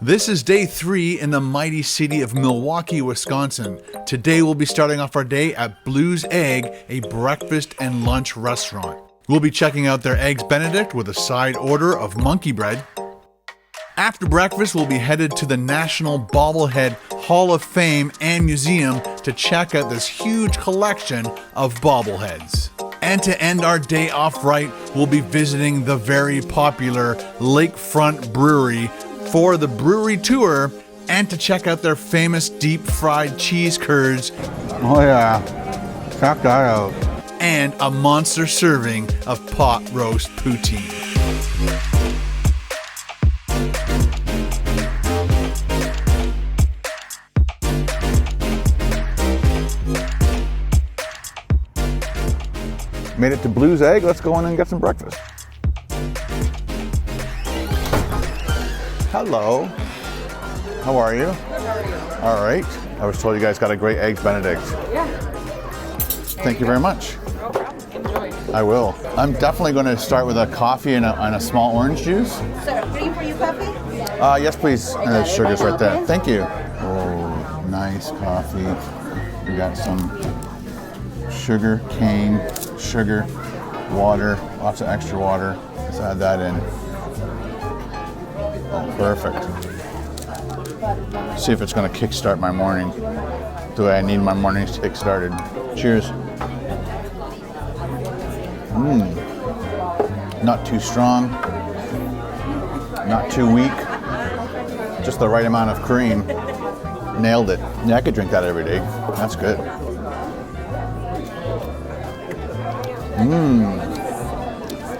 This is day 3 in the mighty city of Milwaukee, Wisconsin. Today we'll be starting off our day at Blue's Egg, a breakfast and lunch restaurant. We'll be checking out their Eggs Benedict with a side order of monkey bread. After breakfast, we'll be headed to the National Bobblehead Hall of Fame and Museum to check out this huge collection of bobbleheads. And to end our day off right, we'll be visiting the very popular Lakefront Brewery for the brewery tour and to check out their famous deep fried cheese curds. Oh yeah, check that out. And a monster serving of pot roast poutine. Made it to Blue's Egg. Let's go in and get some breakfast. Hello. How are you? All right. I was told you guys got a great Eggs Benedict. Yeah. Thank you very much. No problem. Enjoy. I will. I'm definitely going to start with a coffee and a small orange juice. Sir, green for you, coffee? Yes, please. And the sugar's right there. Thank you. Oh, nice coffee. We got some sugar cane, sugar, water, lots of extra water. Let's add that in. Oh, perfect. See if it's going to kickstart my morning the way I need my mornings kick-started. Cheers. Not too strong, not too weak, just the right amount of cream. Nailed it. Yeah, I could drink that every day. That's good.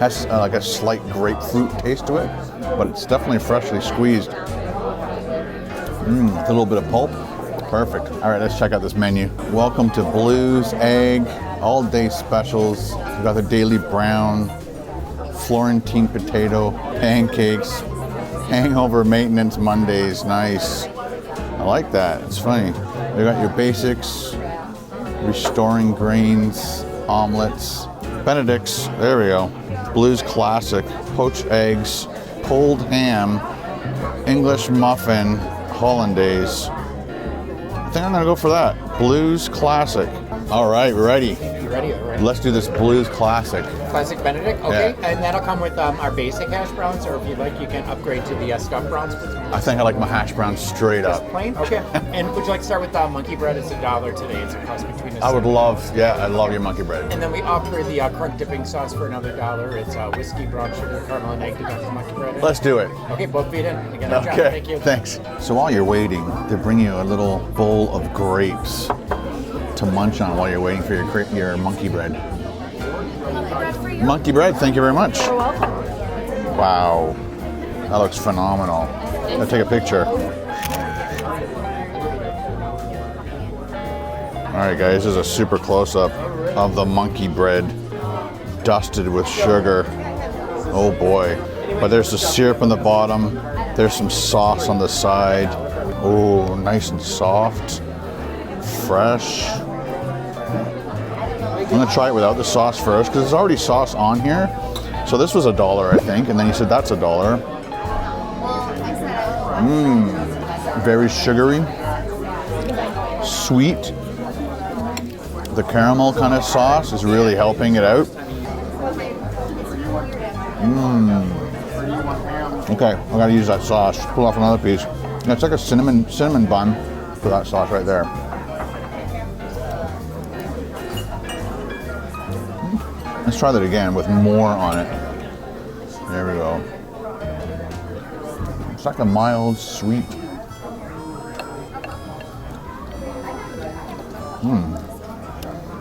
Has like a slight grapefruit taste to it, but it's definitely freshly squeezed. With a little bit of pulp. Perfect. All right, let's check out this menu. Welcome to Blue's Egg, all day specials. We've got the daily brown, Florentine potato, pancakes, hangover maintenance Mondays. Nice. I like that. It's funny. We got your basics, restoring grains, omelets, Benedicts. There we go. Blue's Classic, poached eggs, pulled ham, English muffin, hollandaise. I think I'm gonna go for that. Blue's Classic. All right, we're ready. Ready? All right. Let's do this Blue's Classic. Classic Benedict? Okay. Yeah. And that'll come with our basic hash browns, or if you'd like, you can upgrade to the stuffed browns. I think I like my hash browns straight up. Plain? Okay. And would you like to start with monkey bread? It's $1 today. It's a cross between I would love, I love your monkey bread. And then we offer the crunk dipping sauce for another $1. It's whiskey, brown sugar, caramel, and egg to dunk the monkey bread in. Let's do it. Okay, both feet in. Again, Okay, thank you. thanks. So while you're waiting, they bring you a little bowl of grapes to munch on while you're waiting for your monkey bread. Monkey bread, thank you very much. You're welcome. Wow, that looks phenomenal. I'll take a picture. All right, guys, this is a super close-up of the monkey bread dusted with sugar. Oh boy. But there's the syrup on the bottom. There's some sauce on the side. Oh, nice and soft. Fresh. I'm gonna try it without the sauce first because there's already sauce on here. So this was $1, I think, and then you said that's $1. Very sugary, sweet. The caramel kind of sauce is really helping it out. Okay, I gotta use that sauce. Pull off another piece. And it's like a cinnamon bun for that sauce right there. Let's try that again with more on it. There we go. It's like a mild, sweet.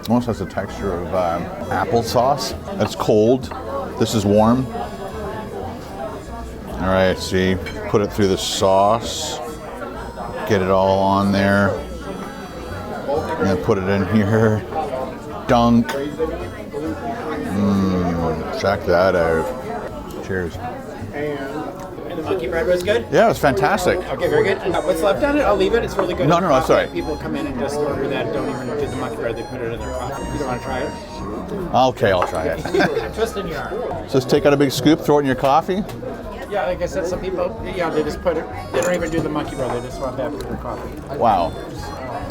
Almost has the texture of applesauce. That's cold. This is warm. All right, see, put it through the sauce. Get it all on there. And then put it in here. Dunk. Check that out. Cheers. And the monkey bread was good? Yeah, it was fantastic. Okay, very good. And what's left on it? I'll leave it. It's really good. No, it's all right. People come in and just order that, don't even do the monkey bread. They put it in their coffee. You don't want to try it? Okay, I'll try it. Twist in your arm. So just take out a big scoop, throw it in your coffee. Yeah, like I said, some people, yeah, they just put it. They don't even do the monkey bread. They just want that for their coffee. Wow.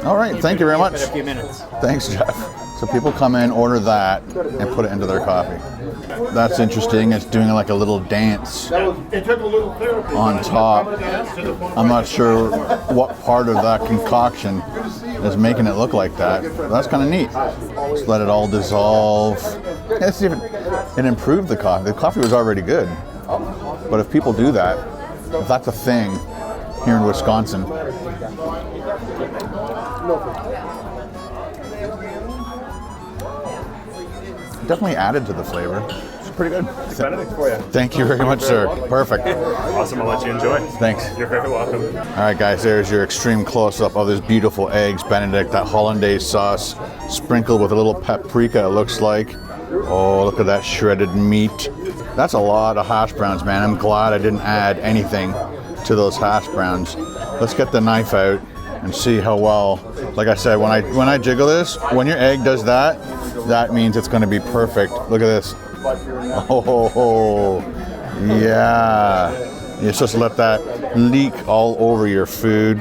All right, thank you very much. In a few minutes. Thanks, Jeff. So people come in, order that, and put it into their coffee. That's interesting. It's doing like a little dance on top. I'm not sure what part of that concoction is making it look like that. But that's kind of neat. Just let it all dissolve. It improved the coffee. The coffee was already good. But if people do that, if that's a thing here in Wisconsin, definitely added to the flavor. It's pretty good. Benedict for you. Thank you very much, sir. Perfect. Awesome. I'll let you enjoy. Thanks. You're very welcome. All right, guys, there's your extreme close-up of this beautiful Eggs Benedict, that hollandaise sauce sprinkled with a little paprika, it looks like. Oh, look at that shredded meat. That's a lot of hash browns, man. I'm glad I didn't add anything to those hash browns. Let's get the knife out and see how well, like I said, when I jiggle this, when your egg does that, that means it's going to be perfect. Look at this. Oh, yeah. You're supposed to let that leak all over your food.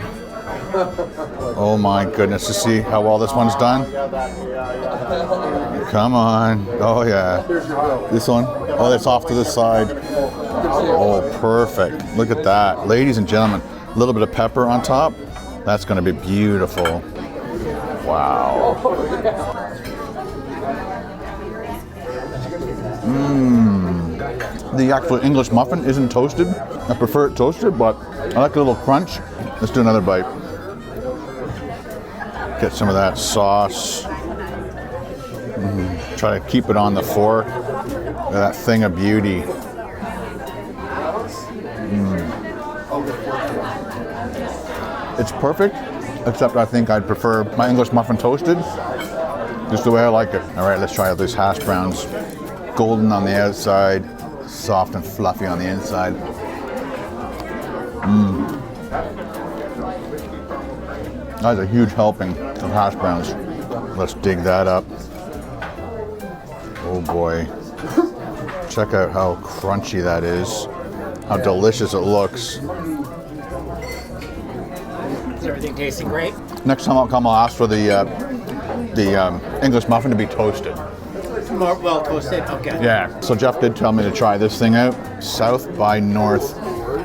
Oh my goodness, to see how well this one's done. Come on. Oh yeah. This one. Oh, that's off to the side. Oh, perfect. Look at that. Ladies and gentlemen, a little bit of pepper on top. That's going to be beautiful. Wow. The actual English muffin isn't toasted. I prefer it toasted, but I like a little crunch. Let's do another bite. Get some of that sauce. Try to keep it on the fork. That thing of beauty. It's perfect, except I think I'd prefer my English muffin toasted. Just the way I like it. All right, let's try out these hash browns. Golden on the outside, soft and fluffy on the inside. That's a huge helping of hash browns. Let's dig that up. Oh boy. Check out how crunchy that is. How delicious it looks. Is everything tasting great? Next time I'll come, I'll ask for the English muffin to be toasted. More well toasted. Okay. Yeah. So Jeff did tell me to try this thing out. South by North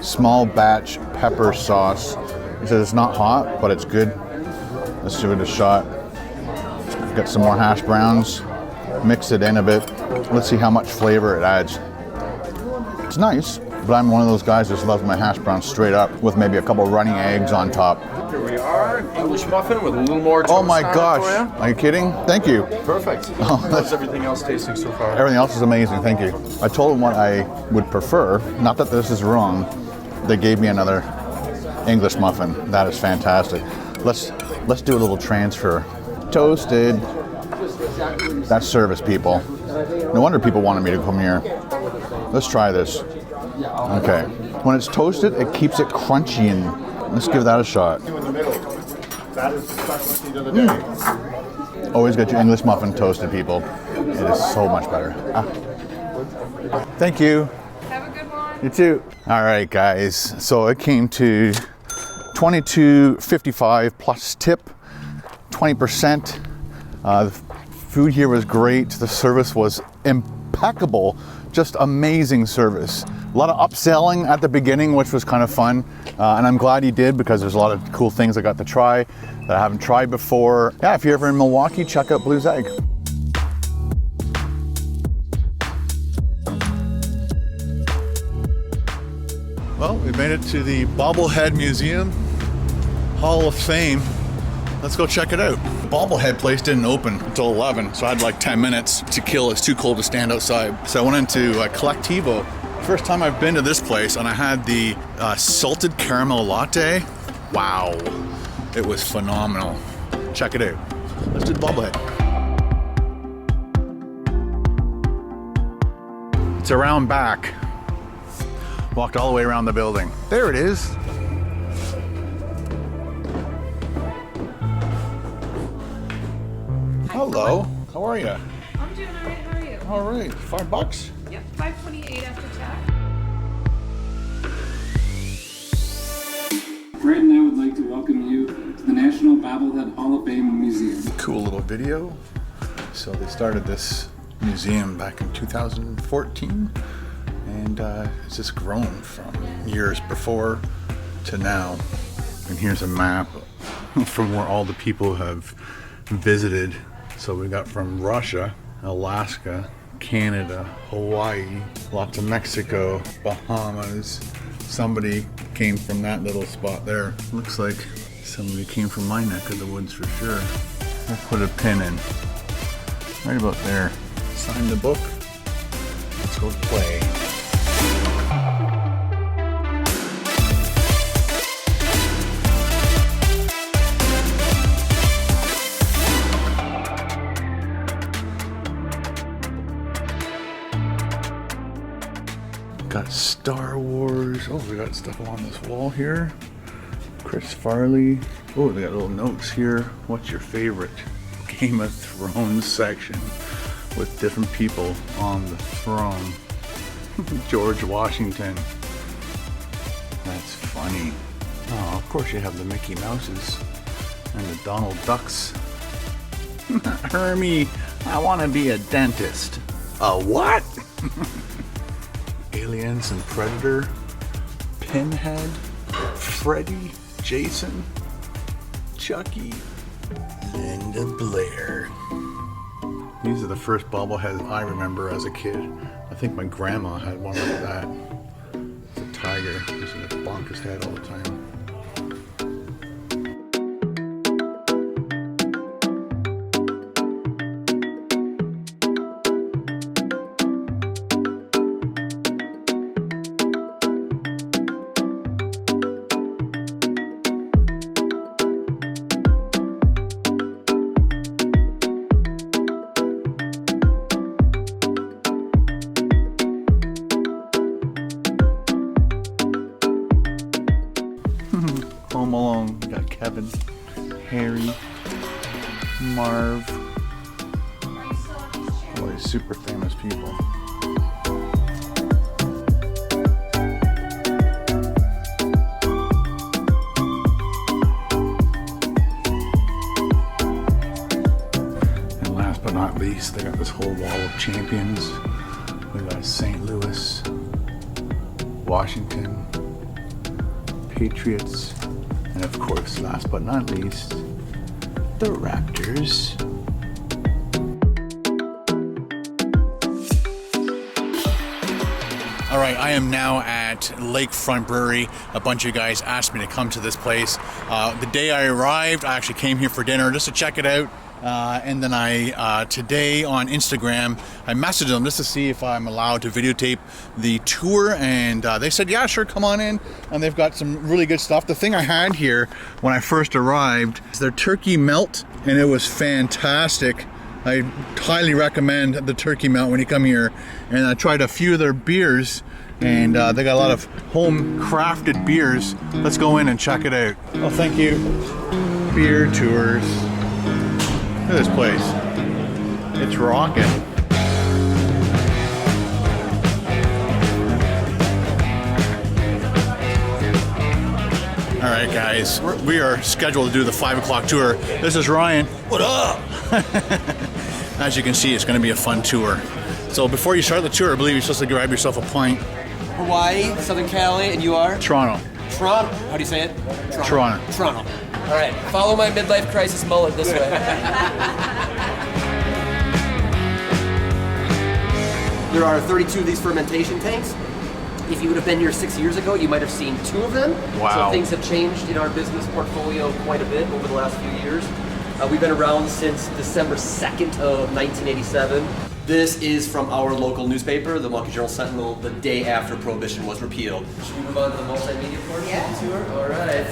small batch pepper sauce. He says it's not hot, but it's good. Let's give it a shot. Get some more hash browns. Mix it in a bit. Let's see how much flavor it adds. It's nice, but I'm one of those guys that just loves my hash browns straight up with maybe a couple running eggs on top. Here we are, English muffin with a little more toast. Oh my on it gosh, for you. are you kidding? Thank you. Perfect. How's everything else tasting so far? Everything else is amazing, thank you. I told them what I would prefer, not that this is wrong. They gave me another English muffin. That is fantastic. Let's do a little transfer. Toasted. That's service, people. No wonder people wanted me to come here. Let's try this. Okay. When it's toasted, it keeps it crunchy, and let's give that a shot. Always get your English muffin toasted, people. It is so much better. Thank you. Have a good one. You too. All right, guys. So it came to $22.55 plus tip, 20%. The food here was great. The service was impeccable. Just amazing service. A lot of upselling at the beginning, which was kind of fun. And I'm glad he did, because there's a lot of cool things I got to try that I haven't tried before. Yeah, if you're ever in Milwaukee, check out Blues Egg. Well, we made it to the Bobblehead Museum, Hall of Fame. Let's go check it out. The Bobblehead place didn't open until 11, so I had like 10 minutes to kill. It's too cold to stand outside. So I went into Collectivo. First time I've been to this place, and I had the salted caramel latte. Wow, it was phenomenal. Check it out. Let's do the Bobblehead. It's around back. Walked all the way around the building. There it is. Hello. How are you? I'm doing all right. How are you? All right. $5. Yep, $5.28 after tax. Fred and I would like to welcome you to the National Bobblehead Hall of Fame Museum. Cool little video. So they started this museum back in 2014, and it's just grown from years before to now. And here's a map from where all the people have visited. So we got from Russia, Alaska, Canada, Hawaii, lots of Mexico, Bahamas. Somebody came from that little spot there. Looks like somebody came from my neck of the woods for sure. I'll put a pin in right about there. Sign the book. Let's go play. Got Star Wars. Oh, we got stuff along this wall here. Chris Farley. Oh, they got little notes here. What's your favorite Game of Thrones section with different people on the throne? George Washington. That's funny. Oh, of course you have the Mickey Mouses and the Donald Ducks. Hermie, I want to be a dentist. A what? Aliens and Predator, Pinhead, Freddy, Jason, Chucky, Linda Blair. These are the first bobbleheads I remember as a kid. I think my grandma had one like that. It's a tiger. He's going to bonk his head all the time. Home Alone. We got Kevin, Harry, Marv. All these super famous people. And last but not least, they got this whole wall of champions. We got St. Louis, Washington, Patriots, and of course, last but not least, the Raptors. All right, I am now at Lakefront Brewery. A bunch of guys asked me to come to this place. The day I arrived, I actually came here for dinner just to check it out. And then today on Instagram, I messaged them just to see if I'm allowed to videotape the tour, and they said, yeah, sure, come on in. And they've got some really good stuff. The thing I had here when I first arrived is their turkey melt, and it was fantastic. I highly recommend the turkey melt when you come here. And I tried a few of their beers, and they got a lot of home crafted beers. Let's go in and check it out. Oh, thank you. Beer tours. Look at this place. It's rocking. All right, guys, we are scheduled to do the 5 o'clock tour. This is Ryan. What up? As you can see, it's going to be a fun tour. So before you start the tour, I believe you're supposed to grab yourself a pint. Hawaii, Southern Cali, and you are? Toronto. Toronto. How do you say it? Toronto. Toronto. All right, follow my midlife crisis mullet this way. There are 32 of these fermentation tanks. If you would have been here 6 years ago, you might have seen 2 of them. Wow. So things have changed in our business portfolio quite a bit over the last few years. We've been around since December 2nd of 1987. This is from our local newspaper, the Milwaukee Journal-Sentinel, the day after Prohibition was repealed. Should we move on to the multimedia portion of the tour? All right.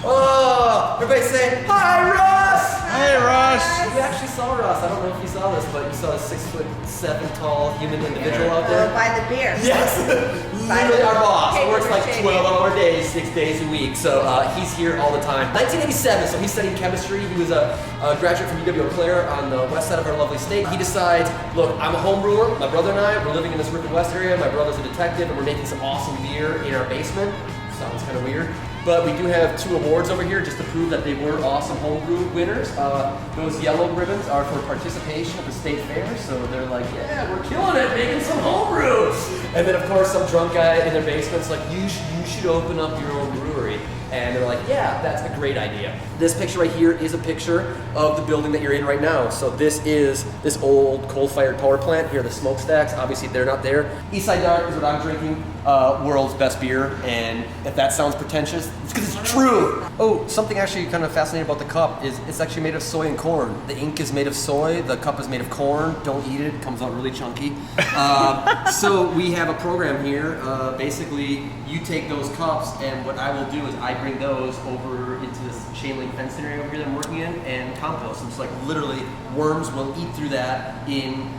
Oh, everybody say, hi, Russ! Hey, Russ! You actually saw Russ. I don't know if you saw this, but you saw a 6'7" tall human individual out there. By the beer. Yes! Literally our boss. Hey, Works like Jamie. 12-hour days, 6 days a week. So he's here all the time. 1987, so he's studying chemistry. He was a graduate from UW-Eau Claire on the west side of our lovely state. He decides, look, I'm a home brewer. My brother and I, we're living in this Ripon West area. My brother's a detective, and we're making some awesome beer in our basement. Sounds kind of weird. But we do have 2 awards over here just to prove that they were awesome homebrew winners. Those yellow ribbons are for participation at the state fair. So they're like, yeah, we're killing it, making some homebrew. And then of course some drunk guy in their basement's like, you should open up your own brewery. And they're like, yeah, that's a great idea. This picture right here is a picture of the building that you're in right now. So this is this old coal-fired power plant. Here are the smokestacks. Obviously, they're not there. Eastside Dark is what I'm drinking. World's best beer. And if that sounds pretentious, it's because it's true. Oh, something actually kind of fascinating about the cup is it's actually made of soy and corn. The ink is made of soy. The cup is made of corn. Don't eat it. It comes out really chunky. So we have a program here. Basically, you take those cups, and what I will do is I bring those over into this chain link fence area over here that I'm working in and compost them. So like literally worms will eat through that in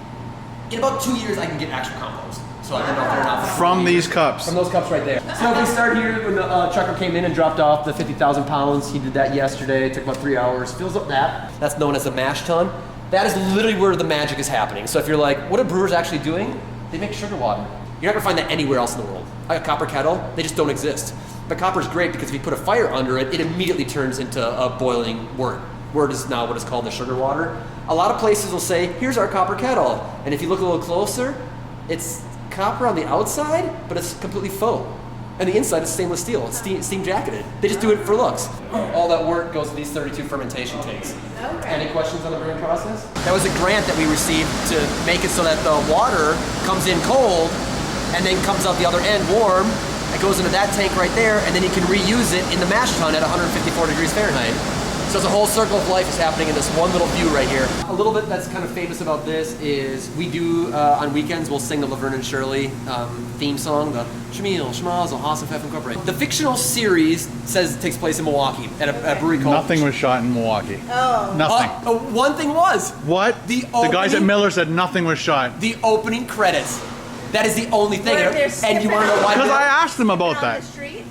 about 2 years I can get actual compost. So I don't know if they're not From these cups. From those cups right there. So if we start here when the trucker came in and dropped off the 50,000 pounds, he did that yesterday. It took about 3 hours. Fills up that. That's known as a mash tun. That is literally where the magic is happening. So if you're like, what are brewers actually doing? They make sugar water. You're not gonna find that anywhere else in the world. Like a copper kettle, they just don't exist. But copper's great because if you put a fire under it, it immediately turns into a boiling wort. Wort is now what is called the sugar water. A lot of places will say, here's our copper kettle. And if you look a little closer, it's copper on the outside, but it's completely faux. And the inside is stainless steel. It's steam jacketed. They just do it for looks. All that work goes to these 32 fermentation tanks. Okay. Any questions on the brewing process? That was a grant that we received to make it so that the water comes in cold and then comes out the other end warm. It goes into that tank right there, and then you can reuse it in the mash tun at 154 degrees Fahrenheit. So it's a whole circle of life is happening in this one little view right here. A little bit that's kind of famous about this is we do, on weekends, we'll sing the Laverne and Shirley theme song, the Shamil, Schmazel, Haas and Pfeff Incorporated. The fictional series says it takes place in Milwaukee at a brewery called... Nothing was shot in Milwaukee. Oh. Nothing. One thing was. What? The guys at Miller said nothing was shot. The opening credits. That is the only thing. Where they're And you want to know why? Because I asked them about On that. the street?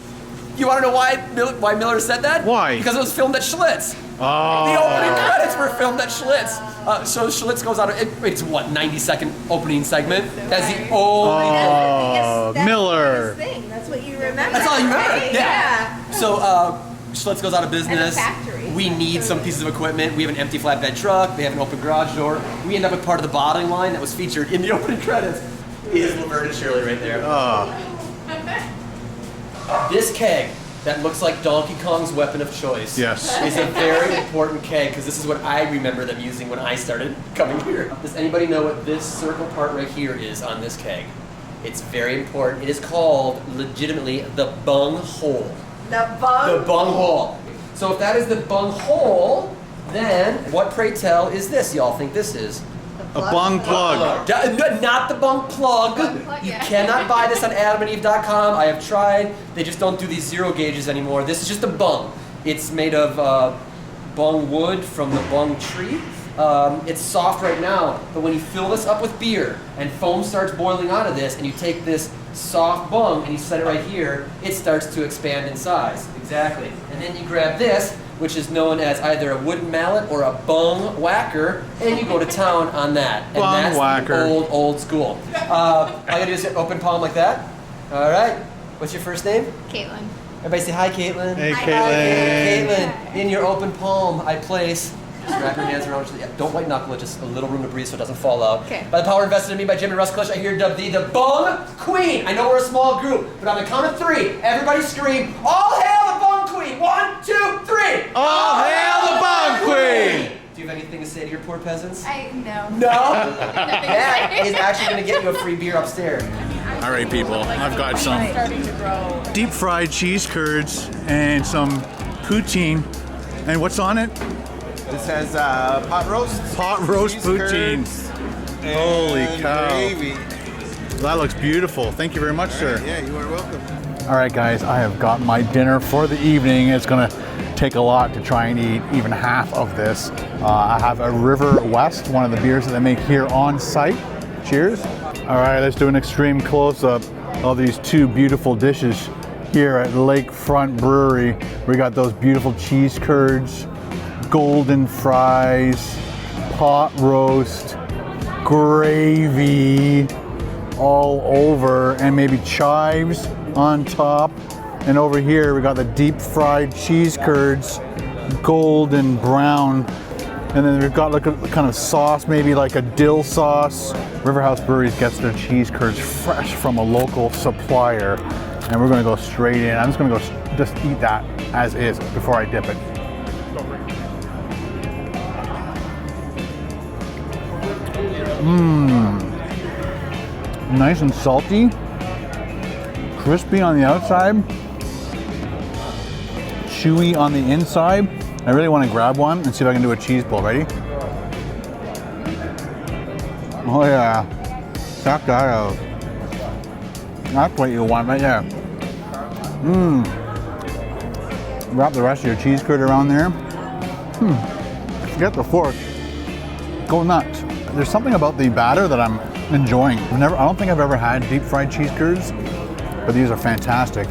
You want to know why Miller said that? Why? Because it was filmed at Schlitz. Oh. The opening credits were filmed at Schlitz. So Schlitz goes out. It's what 90-second opening segment. That's the only. That's Miller. the thing. That's what you remember. That's all you remember. right? Yeah. So Schlitz goes out of business. factory. We need some pieces of equipment. We have an empty flatbed truck. They have an open garage door. We end up with part of the bottling line that was featured in the opening credits. Is Laverne and Shirley right there. This keg that looks like Donkey Kong's weapon of choice Yes. is a very important keg because this is what I remember them using when I started coming here. Does anybody know what this circle part right here is on this keg? It's very important. It is called legitimately the bung hole. The bug. The bung hole. So if that is the bung hole, then what pray tell is this y'all think this is? A bung plug. Not the bung plug. You cannot buy this on adamandeve.com. I have tried. They just don't do these 0 gauges anymore. This is just a bung. It's made of bung wood from the bung tree. It's soft right now, but when you fill this up with beer and foam starts boiling out of this, and you take this soft bung and you set it right here, it starts to expand in size. Exactly. And then you grab this, which is known as either a wooden mallet or a bung whacker, and you go to town on that. And Bung that's whacker. the old school. All you gotta do is open palm like that. All right. What's your first name? Caitlin. Everybody say hi, Caitlin. Hey, Hi, Caitlin. Caitlin, in your open palm, I place. Just wrap your hands around. Don't white knuckle it. Just a little room to breathe so it doesn't fall out. Okay. By the power invested in me by Jim and Russ Clutch, I here dub thee the Bung Queen. I know we're a small group, but on the count of 3, everybody scream, "All hail the Bung Queen!" 1, 2, 3. All hail the Bung Queen! Do you have anything to say to your poor peasants? No. No. That is actually going to get you a free beer upstairs. All right, people. I've got some deep fried cheese curds and some poutine. And what's on it? This has pot roast. Pot roast cheese poutine. curds, Holy and cow. Gravy. That looks beautiful. Thank you very much, sir. Yeah, you are welcome. All right, guys, I have got my dinner for the evening. It's gonna take a lot to try and eat even half of this. I have a River West, one of the beers that they make here on site. Cheers. All right, let's do an extreme close-up of these 2 beautiful dishes here at Lakefront Brewery. We got those beautiful cheese curds, golden fries, pot roast, gravy all over, and maybe chives on top. And over here we got the deep fried cheese curds, golden brown. And then we've got like a kind of sauce, maybe like a dill sauce. Riverhouse Breweries gets their cheese curds fresh from a local supplier. And we're gonna go straight in. I'm just gonna go just eat that as is before I dip it. Nice and salty, crispy on the outside, chewy on the inside. I really want to grab one and see if I can do a cheese pull. Ready? Oh yeah, check that out. That's what you want right there. Wrap the rest of your cheese curd around there. Get the fork. Go nuts. There's something about the batter that I'm enjoying. I don't think I've ever had deep fried cheese curds, but these are fantastic.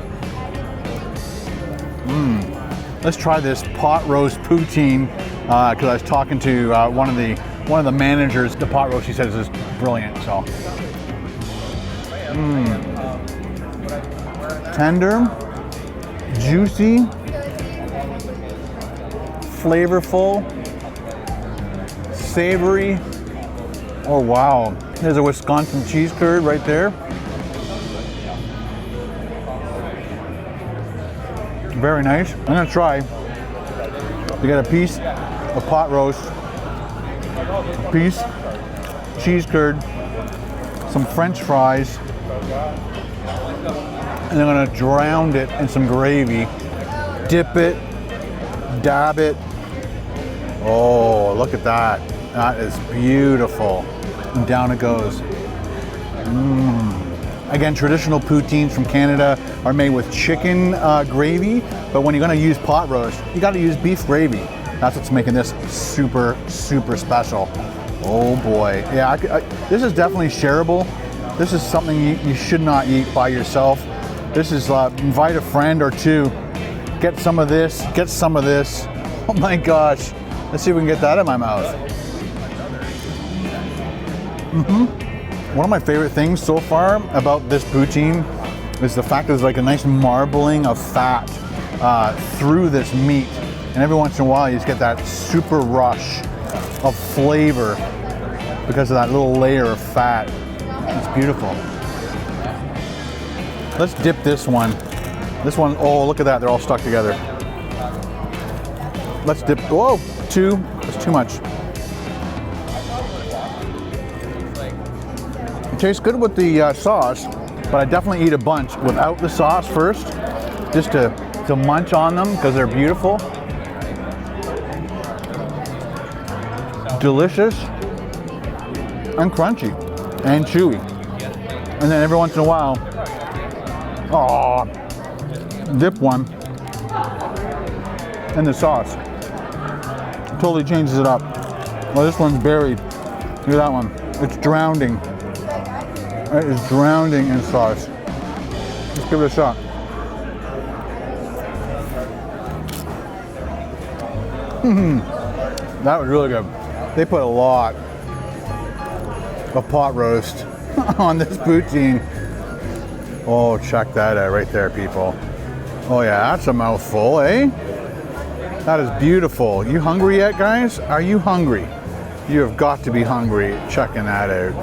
Let's try this pot roast poutine because I was talking to one of the managers. The pot roast, he says, is brilliant. So tender, juicy, flavorful, savory. Oh wow, there's a Wisconsin cheese curd right there. Very nice. I'm gonna try to get a piece of pot roast, a piece cheese curd, some French fries, and I'm gonna drown it in some gravy, dip it, dab it. Oh, look at that. That is beautiful. And down it goes. Again, traditional poutines from Canada are made with chicken gravy, but when you're gonna use pot roast, you gotta use beef gravy. That's what's making this super, super special. Oh boy. Yeah, this is definitely shareable. This is something you should not eat by yourself. This is, invite a friend or two. Get some of this, get some of this. Oh my gosh. Let's see if we can get that in my mouth. One of my favorite things so far about this poutine is the fact that there's like a nice marbling of fat through this meat. And every once in a while you just get that super rush of flavor because of that little layer of fat. It's beautiful. Let's dip this one. This one, oh look at that, they're all stuck together. Let's dip, whoa, two, that's too much. It tastes good with the sauce, but I definitely eat a bunch without the sauce first, just to munch on them because they're beautiful. Delicious and crunchy and chewy. And then every once in a while, dip one in the sauce. Totally changes it up. Well, this one's buried. Look at that one. It's drowning. It is drowning in sauce. Let's give it a shot. That was really good. They put a lot of pot roast on this poutine. Oh, check that out right there, people. Oh yeah, that's a mouthful, eh? That is beautiful. You hungry yet, guys? Are you hungry? You have got to be hungry checking that out.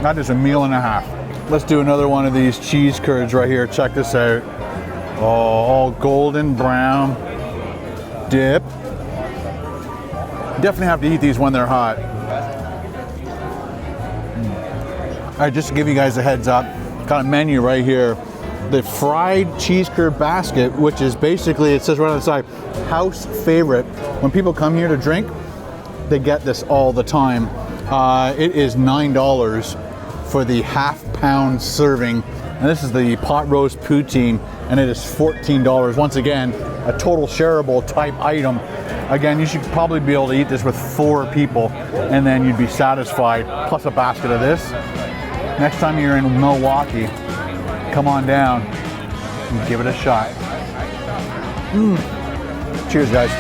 That is a meal and a half. Let's do another one of these cheese curds right here. Check this out. Oh, all golden brown. Dip. Definitely have to eat these when they're hot. All right, just to give you guys a heads up, got a menu right here. The fried cheese curd basket, which is basically, it says right on the side, house favorite. When people come here to drink, they get this all the time. It is $9 for the half-pound serving. And this is the pot roast poutine, and it is $14. Once again, a total shareable type item. Again, you should probably be able to eat this with 4 people, and then you'd be satisfied, plus a basket of this. Next time you're in Milwaukee, come on down and give it a shot. Cheers, guys.